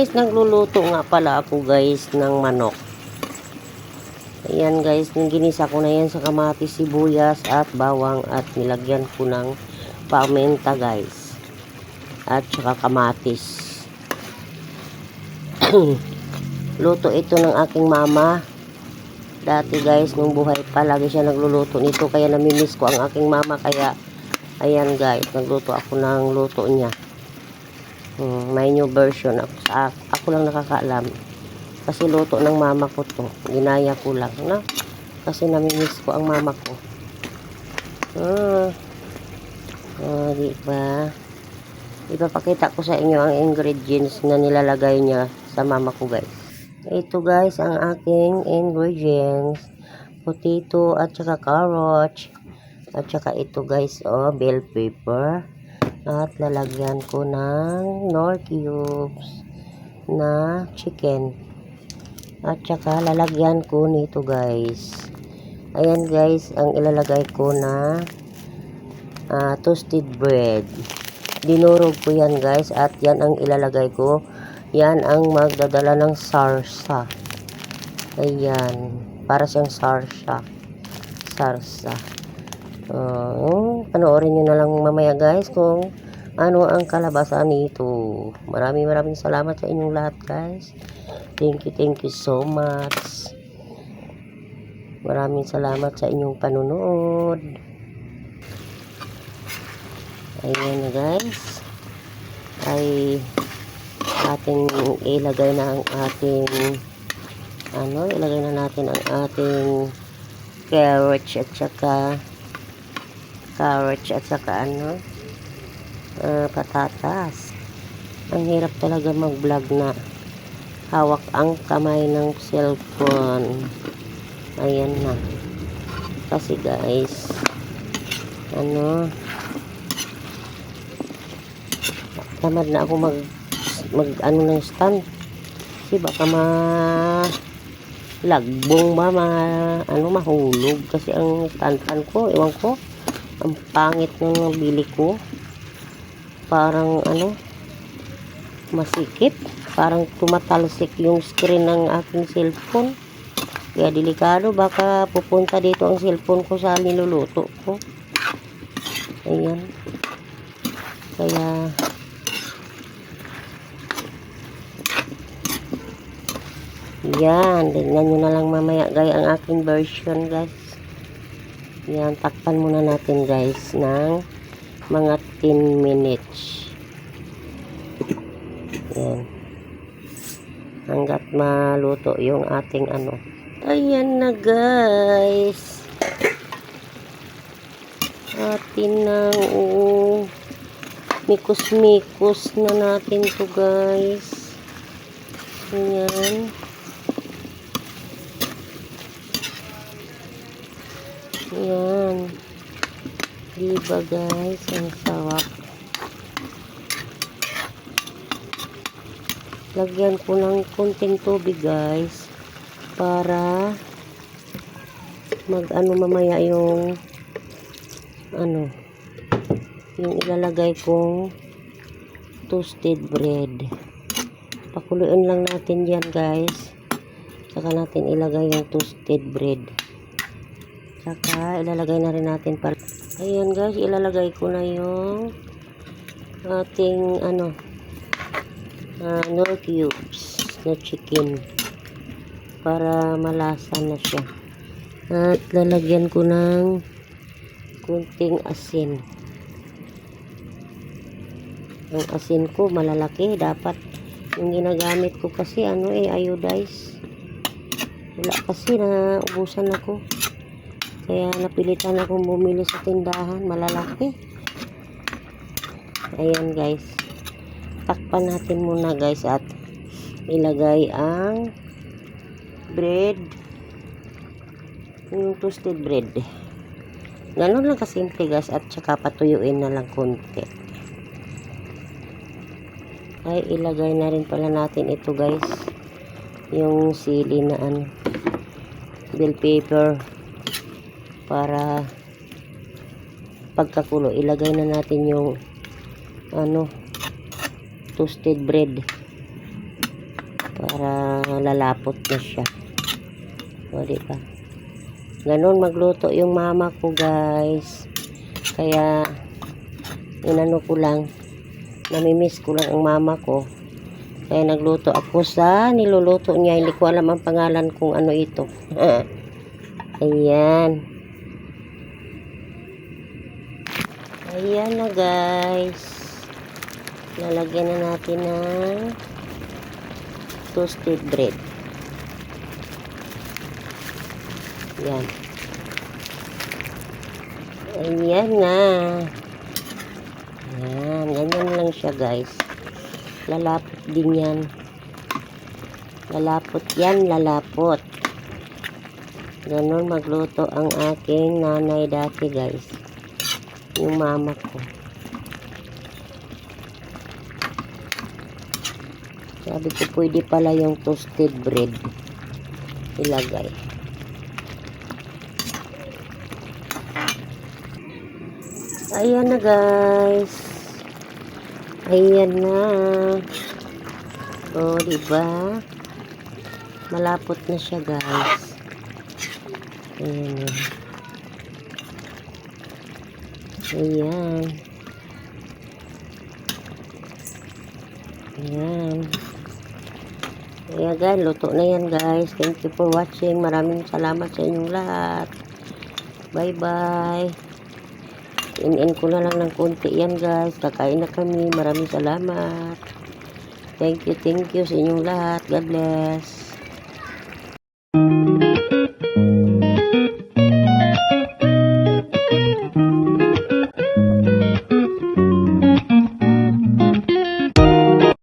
guys, nagluluto nga pala ako guys ng manok. Ayan guys, ginisa ko na yan sa kamatis, sibuyas at bawang at nilagyan ko ng paminta guys. At saka kamatis. Luto ito ng aking mama. Dati guys, nung buhay pa, lagi siya nagluluto nito. Kaya namimiss ko ang aking mama. Kaya, ayan guys, nagluto ako ng luto niya. May new version. Ako lang nakakaalam. Kasi luto ng mama ko to. Ginaya ko lang. No? Kasi namimiss ko ang mama ko. Diba? Ipapakita ko sa inyo ang ingredients na nilalagay niya sa mama ko guys. Ito guys ang aking ingredients. Potato at saka carrot. At saka ito guys, bell pepper. At lalagyan ko ng Knorr cubes na chicken. At saka lalagyan ko nito guys. Ayan guys, ang ilalagay ko na toasted bread. Dinurog ko yan guys at yan ang ilalagay ko. Yan ang magdadala ng sarsa. Ayan, para siyang sarsa. Panoorin nyo na lang mamaya guys kung ano ang kalabasan nito. Maraming salamat sa inyong lahat guys. Thank you so much. Maraming salamat sa inyong panunood. Ayan na guys. Ay ating ilagay na ang ating ilagay na natin ang ating carrots at saka patatas. Ang hirap talaga mag-vlog na hawak ang kamay ng cellphone. Ayan na. Kasi guys, tamad na ako mag ng stand. Kasi baka lagbong ba, mahulog. Kasi ang stand ko, ewan ko, ang pangit ng bili ko. Parang masikip. Parang tumatalsik yung screen ng aking cellphone. Kaya delikado, baka pupunta dito ang cellphone ko sa niluluto ko. Ayan. Kaya yan, tingnan nyo na lang mamaya guys ang aking version guys. Yan, takpan muna natin guys ng mga 10 minutes. Yan. Hanggat maluto yung ating Ayan na guys. Atin nang mikos-mikos na natin to guys. Ayan. Ayan. Diba guys, ang sarap. Lagyan ko ng konting tubig guys para mamaya yung yung ilalagay kong toasted bread. Pakuluin lang natin yan guys. Saka natin ilagay yung toasted bread. Saka ilalagay na rin natin ayan guys, ilalagay ko na yung ating Knorr cubes na chicken para malasa na siya. At lalagyan ko ng kunting asin. Ang asin ko malalaki, dapat yung ginagamit ko kasi iodized. Wala kasi, na ubusan ako. Kaya napilitan akong bumili sa tindahan, malalaki. Ayan guys. Takpan natin muna guys at ilagay ang bread, yung toasted bread. Ganun lang kasimple guys, at saka patuyuin na lang konti. Ay ilagay na rin pala natin ito guys, yung sili na bell pepper, para pagkakulo ilagay na natin yung toasted bread. lalapot na siya. O, diba? Ganun magluto yung mama ko, guys. Kaya, inano ko lang, namimiss ko lang ang mama ko. Kaya nagluto ako sa niluluto niya. Hindi ko alam ang pangalan kung ano ito. Ayan. Ayan na, guys. Lalagyan na natin ng toasted bread. Ayan. Ayan na. Ayan. Ganyan lang siya, guys. Lalapot din yan. Lalapot yan, lalapot. Ganun magluto ang aking nanay dati, guys. Yung mama ko. Sabi ko, pwede pala yung toasted bread ilagay. Ayan na, guys. Ayan na. O, diba? Malapot na siya, guys. Ayan na. Ayan. Ayan. Ayan, guys. Luto na yan, guys. Thank you for watching. Maraming salamat sa inyong lahat. Bye-bye. In ko na lang ng konti yan, guys. Kakain na kami. Maraming salamat. Thank you sa inyong lahat. God bless.